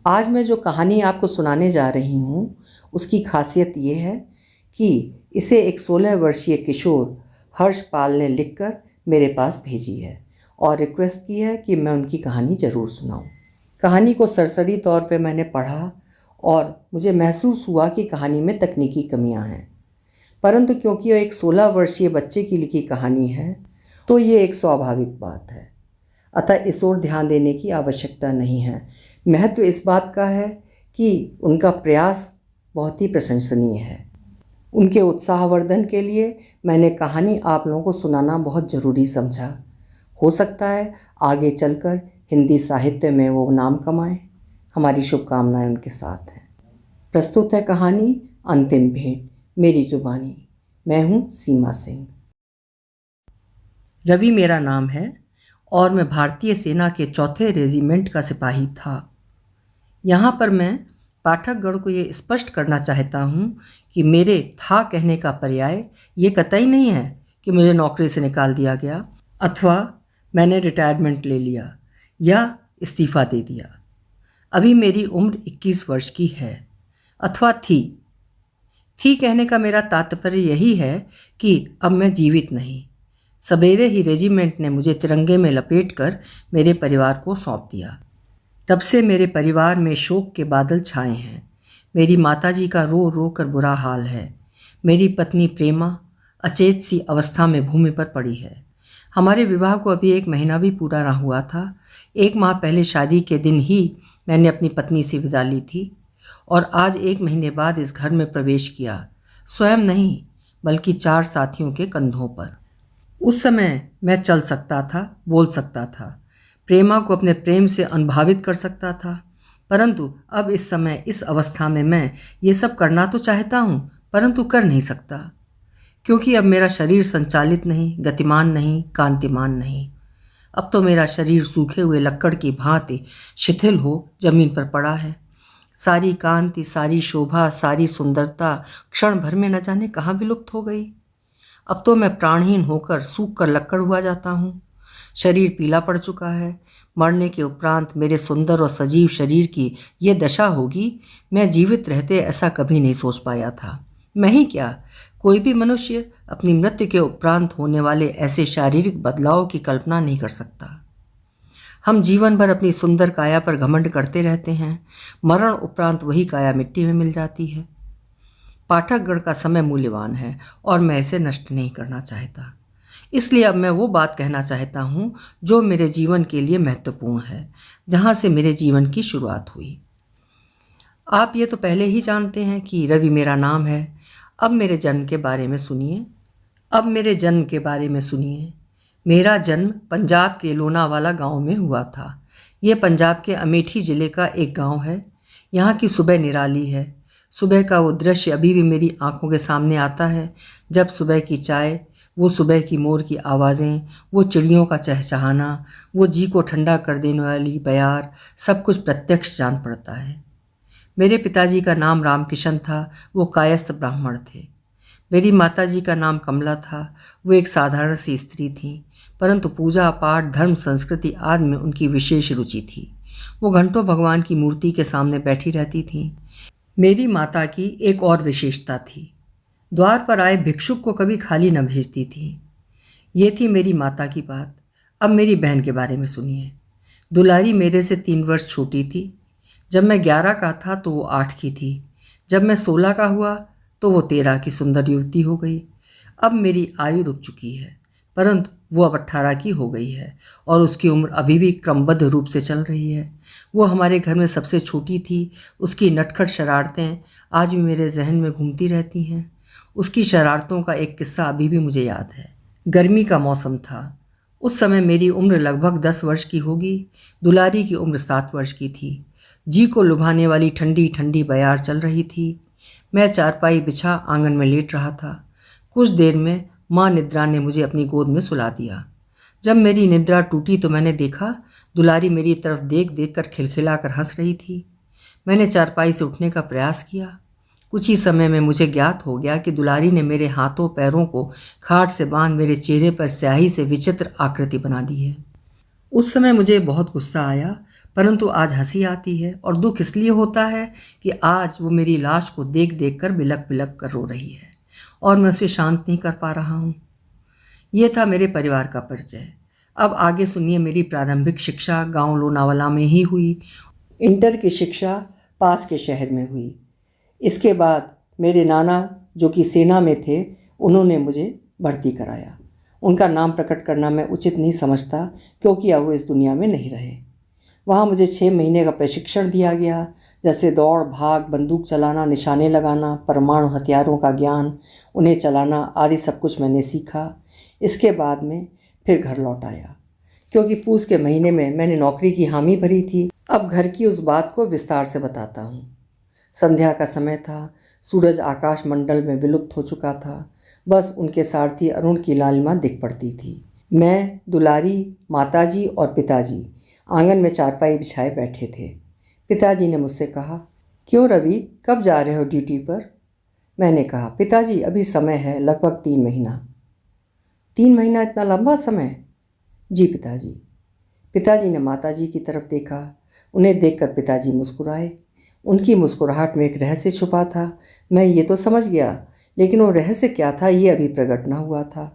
आज मैं जो कहानी आपको सुनाने जा रही हूँ उसकी खासियत ये है कि इसे एक 16 वर्षीय किशोर हर्षपाल ने लिखकर मेरे पास भेजी है और रिक्वेस्ट की है कि मैं उनकी कहानी ज़रूर सुनाऊँ। कहानी को सरसरी तौर पे मैंने पढ़ा और मुझे महसूस हुआ कि कहानी में तकनीकी कमियां हैं, परंतु क्योंकि यह एक 16 वर्षीय बच्चे की लिखी कहानी है तो ये एक स्वाभाविक बात है, अतः इस ओर ध्यान देने की आवश्यकता नहीं है। महत्व इस बात का है कि उनका प्रयास बहुत ही प्रशंसनीय है। उनके उत्साहवर्धन के लिए मैंने कहानी आप लोगों को सुनाना बहुत ज़रूरी समझा। हो सकता है आगे चलकर हिंदी साहित्य में वो नाम कमाएं। हमारी शुभकामनाएं उनके साथ हैं। प्रस्तुत है कहानी अंतिम भेंट, मेरी जुबानी। मैं हूँ सीमा सिंह। रवि मेरा नाम है और मैं भारतीय सेना के 4थे रेजिमेंट का सिपाही था। यहाँ पर मैं पाठकगण को ये स्पष्ट करना चाहता हूँ कि मेरे था कहने का पर्याय ये कतई नहीं है कि मुझे नौकरी से निकाल दिया गया अथवा मैंने रिटायरमेंट ले लिया या इस्तीफ़ा दे दिया। अभी मेरी उम्र 21 वर्ष की है अथवा थी कहने का मेरा तात्पर्य यही है कि अब मैं जीवित नहीं। सवेरे ही रेजिमेंट ने मुझे तिरंगे में लपेटकर मेरे परिवार को सौंप दिया। तब से मेरे परिवार में शोक के बादल छाए हैं। मेरी माताजी का रो रो कर बुरा हाल है। मेरी पत्नी प्रेमा अचेत सी अवस्था में भूमि पर पड़ी है। हमारे विवाह को अभी 1 महीना भी पूरा ना हुआ था। 1 माह पहले शादी के दिन ही मैंने अपनी पत्नी से विदा ली थी और आज 1 महीने बाद इस घर में प्रवेश किया, स्वयं नहीं बल्कि 4 साथियों के कंधों पर। उस समय मैं चल सकता था, बोल सकता था, प्रेमा को अपने प्रेम से अनुभावित कर सकता था, परंतु अब इस समय इस अवस्था में मैं ये सब करना तो चाहता हूँ परंतु कर नहीं सकता, क्योंकि अब मेरा शरीर संचालित नहीं, गतिमान नहीं, कांतिमान नहीं। अब तो मेरा शरीर सूखे हुए लक्कड़ की भांति शिथिल हो जमीन पर पड़ा है। सारी कांति, सारी शोभा, सारी सुंदरता क्षण भर में न जाने कहाँ विलुप्त हो गई। अब तो मैं प्राणहीन होकर सूख कर लक्कड़ हुआ जाता हूँ। शरीर पीला पड़ चुका है। मरने के उपरांत मेरे सुंदर और सजीव शरीर की ये दशा होगी, मैं जीवित रहते ऐसा कभी नहीं सोच पाया था। मैं ही क्या, कोई भी मनुष्य अपनी मृत्यु के उपरांत होने वाले ऐसे शारीरिक बदलाव की कल्पना नहीं कर सकता। हम जीवन भर अपनी सुंदर काया पर घमंड करते रहते हैं। मरण उपरांत वही काया मिट्टी में मिल जाती है। पाठकगण का समय मूल्यवान है और मैं इसे नष्ट नहीं करना चाहता। इसलिए अब मैं वो बात कहना चाहता हूँ जो मेरे जीवन के लिए महत्वपूर्ण है, जहाँ से मेरे जीवन की शुरुआत हुई। आप ये तो पहले ही जानते हैं कि रवि मेरा नाम है। अब मेरे जन्म के बारे में सुनिए। मेरा जन्म पंजाब के लोनावाला गांव में हुआ था। ये पंजाब के अमेठी ज़िले का एक गांव है। यहाँ की सुबह निराली है। सुबह का वो दृश्य अभी भी मेरी आंखों के सामने आता है, जब सुबह की चाय, वो सुबह की मोर की आवाज़ें, वो चिड़ियों का चहचहाना, वो जी को ठंडा कर देने वाली बयार, सब कुछ प्रत्यक्ष जान पड़ता है। मेरे पिताजी का नाम रामकिशन था। वो कायस्थ ब्राह्मण थे। मेरी माताजी का नाम कमला था। वो एक साधारण सी स्त्री थी, परंतु पूजा पाठ, धर्म, संस्कृति आदि में उनकी विशेष रुचि थी। वो घंटों भगवान की मूर्ति के सामने बैठी रहती थी। मेरी माता की एक और विशेषता थी, द्वार पर आए भिक्षुक को कभी खाली न भेजती थी। ये थी मेरी माता की बात। अब मेरी बहन के बारे में सुनिए। दुलारी मेरे से 3 वर्ष छोटी थी। जब मैं 11 का था तो वो 8 की थी। जब मैं 16 का हुआ तो वो 13 की सुंदर युवती हो गई। अब मेरी आयु रुक चुकी है, परंतु वो अब 18 की हो गई है और उसकी उम्र अभी भी क्रमबद्ध रूप से चल रही है। वो हमारे घर में सबसे छोटी थी। उसकी नटखट शरारतें आज भी मेरे जहन में घूमती रहती हैं। उसकी शरारतों का एक किस्सा अभी भी मुझे याद है। गर्मी का मौसम था। उस समय मेरी उम्र लगभग 10 वर्ष की होगी। दुलारी की उम्र 7 वर्ष की थी। जी को लुभाने वाली ठंडी ठंडी बयार चल रही थी। मैं चारपाई बिछा आंगन में लेट रहा था। कुछ देर में माँ निद्रा ने मुझे अपनी गोद में सुला दिया। जब मेरी निद्रा टूटी तो मैंने देखा दुलारी मेरी तरफ देख देख कर खिलखिला कर हंस रही थी। मैंने चारपाई से उठने का प्रयास किया। कुछ ही समय में मुझे ज्ञात हो गया कि दुलारी ने मेरे हाथों पैरों को खाट से बांध मेरे चेहरे पर स्याही से विचित्र आकृति बना दी है। उस समय मुझे बहुत गुस्सा आया, परंतु आज हंसी आती है और दुख इसलिए होता है कि आज वो मेरी लाश को देख देख कर बिलक बिलक कर रो रही है और मैं उसे शांत नहीं कर पा रहा हूँ। ये था मेरे परिवार का परिचय। अब आगे सुनिए मेरी प्रारंभिक शिक्षा गांव लोनावाला में ही हुई। इंटर की शिक्षा पास के शहर में हुई। इसके बाद मेरे नाना जो कि सेना में थे, उन्होंने मुझे भर्ती कराया। उनका नाम प्रकट करना मैं उचित नहीं समझता क्योंकि अब वो इस दुनिया में नहीं रहे। वहाँ मुझे 6 महीने का प्रशिक्षण दिया गया, जैसे दौड़ भाग, बंदूक चलाना, निशाने लगाना, परमाणु हथियारों का ज्ञान, उन्हें चलाना आदि सब कुछ मैंने सीखा। इसके बाद में फिर घर लौट आया क्योंकि पूस के महीने में मैंने नौकरी की हामी भरी थी। अब घर की उस बात को विस्तार से बताता हूँ। संध्या का समय था, सूरज आकाश मंडल में विलुप्त हो चुका था, बस उनके सारथी अरुण की लालिमा दिख पड़ती थी। मैं, दुलारी, माताजी और पिताजी आंगन में चारपाई बिछाए बैठे थे। पिताजी ने मुझसे कहा, क्यों रवि, कब जा रहे हो ड्यूटी पर? मैंने कहा, पिताजी अभी समय है लगभग 3 महीना। 3 महीना इतना लंबा समय? जी पिताजी। पिताजी ने माताजी की तरफ देखा। उन्हें देखकर पिताजी मुस्कुराए। उनकी मुस्कुराहट में एक रहस्य छुपा था। मैं ये तो समझ गया, लेकिन वो रहस्य क्या था ये अभी प्रकट न हुआ था।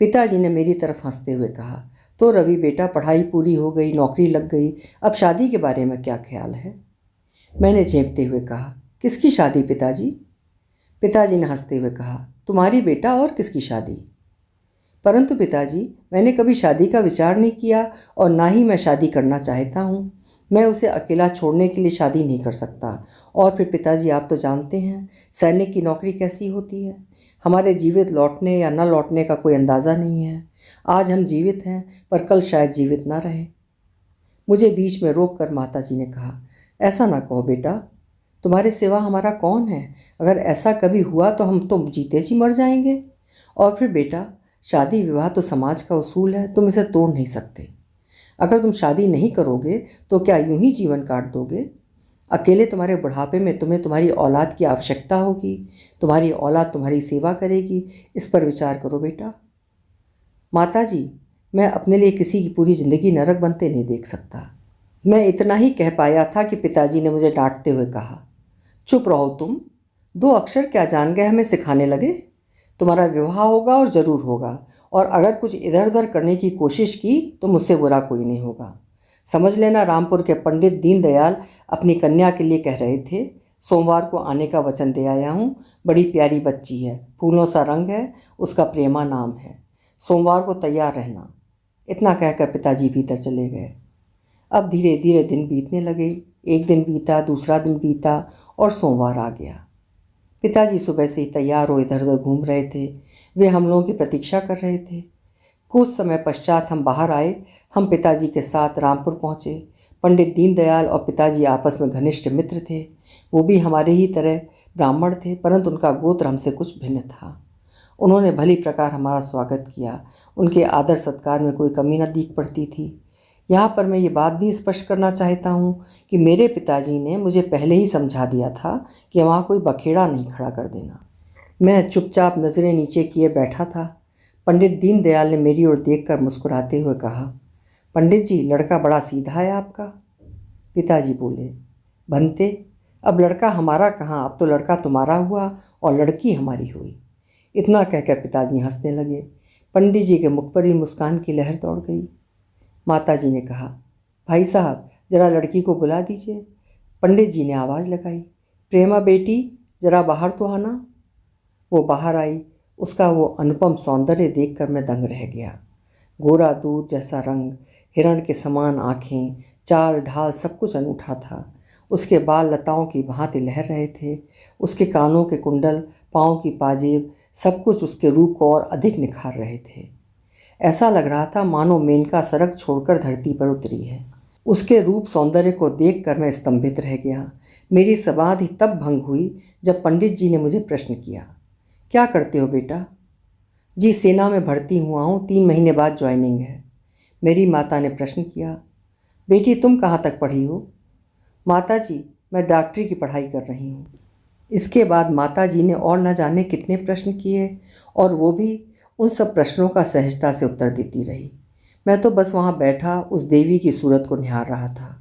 पिताजी ने मेरी तरफ हंसते हुए कहा, तो रवि बेटा, पढ़ाई पूरी हो गई, नौकरी लग गई, अब शादी के बारे में क्या ख्याल है? मैंने झेंपते हुए कहा, किसकी शादी पिताजी? पिताजी ने हंसते हुए कहा, तुम्हारी बेटा, और किसकी शादी? परंतु पिताजी, मैंने कभी शादी का विचार नहीं किया और ना ही मैं शादी करना चाहता हूँ। मैं उसे अकेला छोड़ने के लिए शादी नहीं कर सकता। और फिर पिताजी, आप तो जानते हैं सैनिक की नौकरी कैसी होती है। हमारे जीवित लौटने या न लौटने का कोई अंदाज़ा नहीं है। आज हम जीवित हैं पर कल शायद जीवित ना रहें। मुझे बीच में रोक कर माताजी ने कहा, ऐसा ना कहो बेटा, तुम्हारे सिवा हमारा कौन है? अगर ऐसा कभी हुआ तो हम तो जीते जी मर जाएंगे। और फिर बेटा, शादी विवाह तो समाज का उसूल है, तुम इसे तोड़ नहीं सकते। अगर तुम शादी नहीं करोगे तो क्या यूं ही जीवन काट दोगे? अकेले तुम्हारे बुढ़ापे में तुम्हें तुम्हारी औलाद की आवश्यकता होगी। तुम्हारी औलाद तुम्हारी सेवा करेगी। इस पर विचार करो बेटा। माताजी, मैं अपने लिए किसी की पूरी ज़िंदगी नरक बनते नहीं देख सकता। मैं इतना ही कह पाया था कि पिताजी ने मुझे डांटते हुए कहा, चुप रहो तुम, 2 अक्षर क्या जान गए हमें सिखाने लगे। तुम्हारा विवाह होगा और ज़रूर होगा, और अगर कुछ इधर उधर करने की कोशिश की तो मुझसे बुरा कोई नहीं होगा। समझ लेना, रामपुर के पंडित दीनदयाल अपनी कन्या के लिए कह रहे थे, सोमवार को आने का वचन दे आया हूँ। बड़ी प्यारी बच्ची है, फूलों सा रंग है, उसका प्रेमा नाम है। सोमवार को तैयार रहना। इतना कहकर पिताजी भीतर चले गए। अब धीरे धीरे दिन बीतने लगे। एक दिन बीता, दूसरा दिन बीता और सोमवार आ गया। पिताजी सुबह से ही तैयार हो इधर उधर घूम रहे थे। वे हम लोगों की प्रतीक्षा कर रहे थे। कुछ समय पश्चात हम बाहर आए। हम पिताजी के साथ रामपुर पहुँचे। पंडित दीनदयाल और पिताजी आपस में घनिष्ठ मित्र थे। वो भी हमारे ही तरह ब्राह्मण थे, परंतु उनका गोत्र हमसे कुछ भिन्न था। उन्होंने भली प्रकार हमारा स्वागत किया। उनके आदर सत्कार में कोई कमी न दिख पड़ती थी। यहाँ पर मैं ये बात भी स्पष्ट करना चाहता हूँ कि मेरे पिताजी ने मुझे पहले ही समझा दिया था कि वहाँ कोई बखेड़ा नहीं खड़ा कर देना। मैं चुपचाप नज़रें नीचे किए बैठा था। पंडित दीनदयाल ने मेरी ओर देखकर मुस्कुराते हुए कहा, पंडित जी, लड़का बड़ा सीधा है आपका। पिताजी बोले, बनते, अब लड़का हमारा कहाँ, अब तो लड़का तुम्हारा हुआ और लड़की हमारी हुई। इतना कहकर पिताजी हंसने लगे। पंडित जी के मुख पर भी मुस्कान की लहर दौड़ गई। माताजी ने कहा, भाई साहब, ज़रा लड़की को बुला दीजिए। पंडित जी ने आवाज़ लगाई, प्रेमा बेटी, ज़रा बाहर तो आना। वो बाहर आई। उसका वो अनुपम सौंदर्य देखकर मैं दंग रह गया। गोरा दूध जैसा रंग, हिरण के समान आँखें, चाल ढाल सब कुछ अनूठा था। उसके बाल लताओं की भांति लहर रहे थे। उसके कानों के कुंडल, पाँव की पाजेब, सब कुछ उसके रूप को और अधिक निखार रहे थे। ऐसा लग रहा था मानो मेनका सड़क छोड़कर धरती पर उतरी है। उसके रूप सौंदर्य को देखकर मैं स्तंभित रह गया। मेरी समाधि तब भंग हुई जब पंडित जी ने मुझे प्रश्न किया, क्या करते हो बेटा? जी, सेना में भर्ती हुआ हूँ, 3 महीने बाद ज्वाइनिंग है। मेरी माता ने प्रश्न किया, बेटी तुम कहाँ तक पढ़ी हो? माता जी, मैं डॉक्टरी की पढ़ाई कर रही हूँ। इसके बाद माता जी ने और न जाने कितने प्रश्न किए और वो भी उन सब प्रश्नों का सहजता से उत्तर देती रही। मैं तो बस वहाँ बैठा उस देवी की सूरत को निहार रहा था।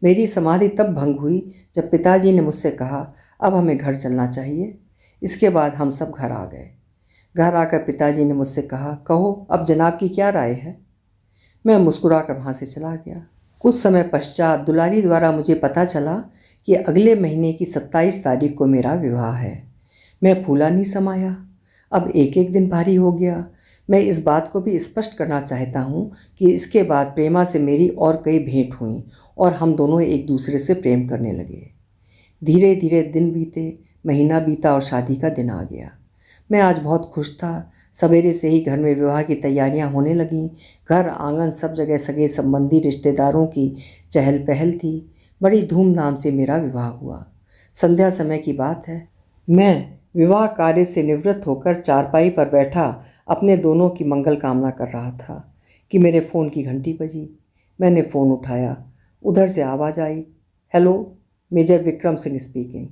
मेरी समाधि तब भंग हुई जब पिताजी ने मुझसे कहा, अब हमें घर चलना चाहिए। इसके बाद हम सब घर आ गए। घर आकर पिताजी ने मुझसे कहा, कहो अब जनाब की क्या राय है। मैं मुस्कुराकर वहाँ से चला गया। कुछ समय पश्चात दुलारी द्वारा मुझे पता चला कि अगले महीने की 27 तारीख को मेरा विवाह है। मैं फूला नहीं समाया। अब एक एक दिन भारी हो गया। मैं इस बात को भी स्पष्ट करना चाहता हूँ कि इसके बाद प्रेमा से मेरी और कई भेंट हुई और हम दोनों एक दूसरे से प्रेम करने लगे। धीरे धीरे दिन बीते, महीना बीता और शादी का दिन आ गया। मैं आज बहुत खुश था। सवेरे से ही घर में विवाह की तैयारियां होने लगीं। घर आंगन सब जगह सगे संबंधी रिश्तेदारों की चहल पहल थी। बड़ी धूमधाम से मेरा विवाह हुआ। संध्या समय की बात है। मैं विवाह कार्य से निवृत्त होकर चारपाई पर बैठा अपने दोनों की मंगल कामना कर रहा था कि मेरे फ़ोन की घंटी बजी। मैंने फ़ोन उठाया। उधर से आवाज़ आई, hello, major Vikram Singh speaking.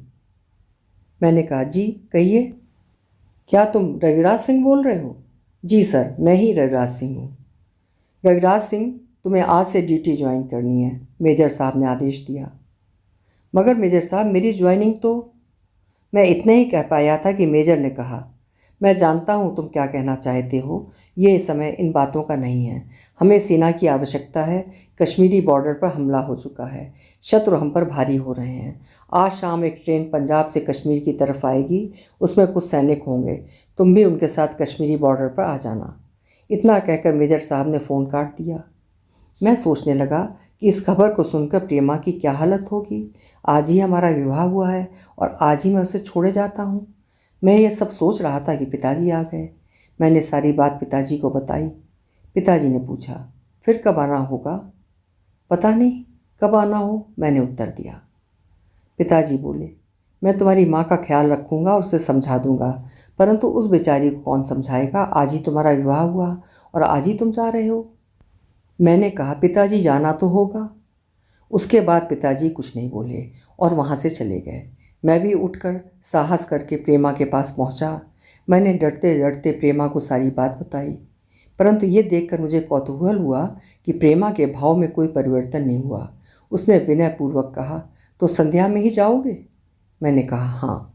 मैंने कहा, जी कहिए। क्या तुम रविराज सिंह बोल रहे हो? जी सर, मैं ही रविराज सिंह हूँ। रविराज सिंह, तुम्हें आज से ड्यूटी ज्वाइन करनी है, मेजर साहब ने आदेश दिया। मगर मेजर साहब, मेरी ज्वाइनिंग तो। मैं इतना ही कह पाया था कि मेजर ने कहा, मैं जानता हूँ तुम क्या कहना चाहते हो। ये समय इन बातों का नहीं है। हमें सेना की आवश्यकता है। कश्मीरी बॉर्डर पर हमला हो चुका है। शत्रु हम पर भारी हो रहे हैं। आज शाम एक ट्रेन पंजाब से कश्मीर की तरफ आएगी। उसमें कुछ सैनिक होंगे। तुम भी उनके साथ कश्मीरी बॉर्डर पर आ जाना। इतना कहकर मेजर साहब ने फ़ोन काट दिया। मैं सोचने लगा कि इस खबर को सुनकर प्रेमा की क्या हालत होगी। आज ही हमारा विवाह हुआ है और आज ही मैं उसे छोड़े जाता हूँ। मैं ये सब सोच रहा था कि पिताजी आ गए। मैंने सारी बात पिताजी को बताई। पिताजी ने पूछा, फिर कब आना होगा? पता नहीं कब आना हो, मैंने उत्तर दिया। पिताजी बोले, मैं तुम्हारी माँ का ख्याल रखूँगा और उसे समझा दूँगा, परंतु उस बेचारी को कौन समझाएगा? आज ही तुम्हारा विवाह हुआ और आज ही तुम जा रहे हो। मैंने कहा, पिताजी जाना तो होगा। उसके बाद पिताजी कुछ नहीं बोले और वहाँ से चले गए। मैं भी उठकर साहस करके प्रेमा के पास पहुँचा। मैंने डरते डरते प्रेमा को सारी बात बताई, परंतु ये देखकर मुझे कौतूहल हुआ कि प्रेमा के भाव में कोई परिवर्तन नहीं हुआ। उसने विनयपूर्वक कहा, तो संध्या में ही जाओगे? मैंने कहा, हाँ।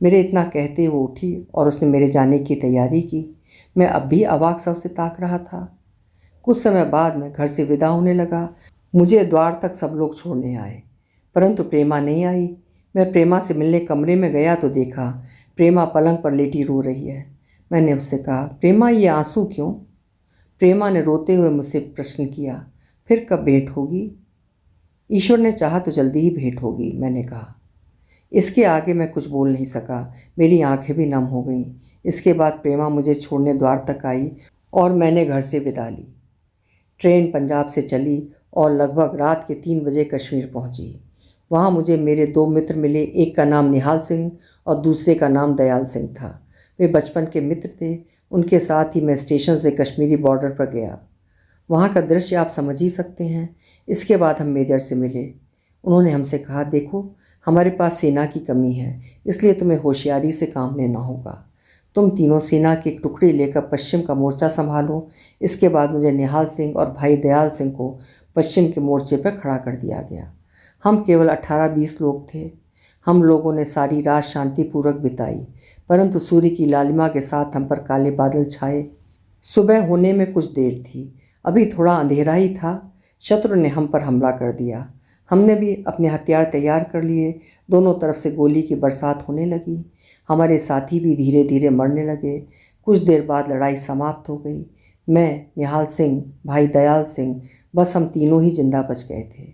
मेरे इतना कहते वो उठी और उसने मेरे जाने की तैयारी की। मैं अब भी अवाक सा उसे ताक रहा था। कुछ समय बाद मैं घर से विदा होने लगा। मुझे द्वार तक सब लोग छोड़ने आए, परंतु प्रेमा नहीं आई। मैं प्रेमा से मिलने कमरे में गया तो देखा प्रेमा पलंग पर लेटी रो रही है। मैंने उससे कहा, प्रेमा ये आंसू क्यों? प्रेमा ने रोते हुए मुझसे प्रश्न किया, फिर कब भेंट होगी? ईश्वर ने चाहा तो जल्दी ही भेंट होगी, मैंने कहा। इसके आगे मैं कुछ बोल नहीं सका। मेरी आंखें भी नम हो गईं। इसके बाद प्रेमा मुझे छोड़ने द्वार तक आई और मैंने घर से विदा ली। ट्रेन पंजाब से चली और लगभग रात के 3 बजे कश्मीर पहुंची। वहां मुझे मेरे 2 मित्र मिले। एक का नाम निहाल सिंह और दूसरे का नाम दयाल सिंह था। वे बचपन के मित्र थे। उनके साथ ही मैं स्टेशन से कश्मीरी बॉर्डर पर गया। वहाँ का दृश्य आप समझ ही सकते हैं। इसके बाद हम मेजर से मिले। उन्होंने हमसे कहा, देखो हमारे पास सेना की कमी है, इसलिए तुम्हें होशियारी से काम लेना होगा। तुम तीनों सेना की एक टुकड़ी लेकर पश्चिम का मोर्चा संभालो। इसके बाद मुझे निहाल सिंह और भाई दयाल सिंह को पश्चिम के मोर्चे पर खड़ा कर दिया गया। हम केवल 18-20 लोग थे। हम लोगों ने सारी रात शांतिपूर्वक बिताई, परंतु सूर्य की लालिमा के साथ हम पर काले बादल छाए। सुबह होने में कुछ देर थी। अभी थोड़ा अंधेरा ही था। शत्रु ने हम पर हमला कर दिया। हमने भी अपने हथियार तैयार कर लिए। दोनों तरफ से गोली की बरसात होने लगी। हमारे साथी भी धीरे धीरे मरने लगे। कुछ देर बाद लड़ाई समाप्त हो गई। मैं, निहाल सिंह, भाई दयाल सिंह, बस हम तीनों ही जिंदा बच गए थे।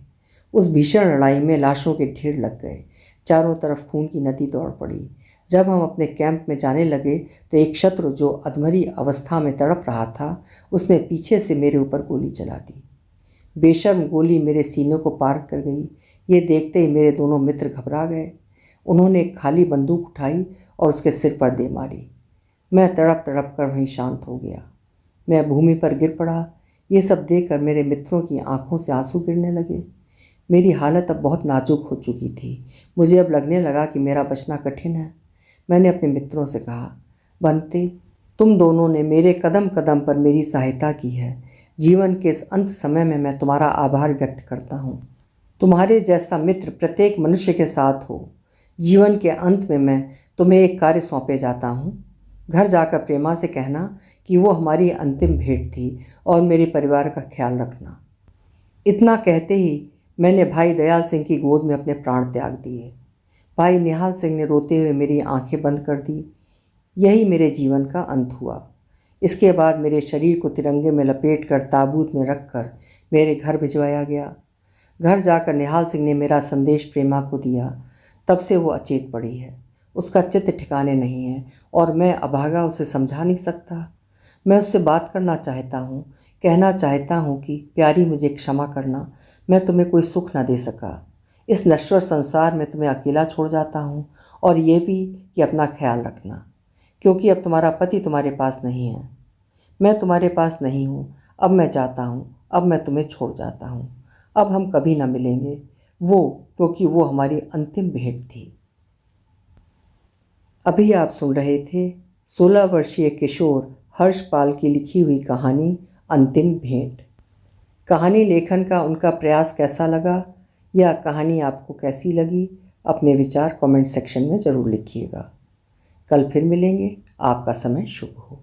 उस भीषण लड़ाई में लाशों के ढेर लग गए। चारों तरफ खून की नदी दौड़ पड़ी। जब हम अपने कैंप में जाने लगे तो एक शत्रु जो अधमरी अवस्था में तड़प रहा था, उसने पीछे से मेरे ऊपर गोली चला दी। बेशर्म गोली मेरे सीने को पार कर गई। ये देखते ही मेरे दोनों मित्र घबरा गए। उन्होंने एक खाली बंदूक उठाई और उसके सिर पर दे मारी। मैं तड़प तड़प कर वहीं शांत हो गया। मैं भूमि पर गिर पड़ा। ये सब देखकर मेरे मित्रों की आंखों से आंसू गिरने लगे। मेरी हालत अब बहुत नाजुक हो चुकी थी। मुझे अब लगने लगा कि मेरा बचना कठिन है। मैंने अपने मित्रों से कहा, बंते, तुम दोनों ने मेरे कदम कदम पर मेरी सहायता की है। जीवन के इस अंत समय में मैं तुम्हारा आभार व्यक्त करता हूँ। तुम्हारे जैसा मित्र प्रत्येक मनुष्य के साथ हो। जीवन के अंत में मैं तुम्हें एक कार्य सौंपे जाता हूँ। घर जाकर प्रेमा से कहना कि वो हमारी अंतिम भेंट थी और मेरे परिवार का ख्याल रखना। इतना कहते ही मैंने भाई दयाल सिंह की गोद में अपने प्राण त्याग दिए। भाई निहाल सिंह ने रोते हुए मेरी आंखें बंद कर दी। यही मेरे जीवन का अंत हुआ। इसके बाद मेरे शरीर को तिरंगे में लपेटकर ताबूत में रखकर मेरे घर भिजवाया गया। घर जाकर निहाल सिंह ने मेरा संदेश प्रेमा को दिया। तब से वो अचेत पड़ी है। उसका चित्त ठिकाने नहीं है और मैं अभागा उसे समझा नहीं सकता। मैं उससे बात करना चाहता हूँ, कहना चाहता हूँ कि प्यारी मुझे क्षमा करना, मैं तुम्हें कोई सुख ना दे सका। इस नश्वर संसार में तुम्हें अकेला छोड़ जाता हूँ और ये भी कि अपना ख्याल रखना, क्योंकि अब तुम्हारा पति तुम्हारे पास नहीं है। मैं तुम्हारे पास नहीं हूँ। अब मैं जाता हूँ। अब मैं तुम्हें छोड़ जाता हूँ। अब हम कभी ना मिलेंगे, क्योंकि वो हमारी अंतिम भेंट थी। अभी आप सुन रहे थे 16 वर्षीय किशोर हर्षपाल की लिखी हुई कहानी अंतिम भेंट। कहानी लेखन का उनका प्रयास कैसा लगा या कहानी आपको कैसी लगी, अपने विचार कमेंट सेक्शन में ज़रूर लिखिएगा। कल फिर मिलेंगे। आपका समय शुभ हो।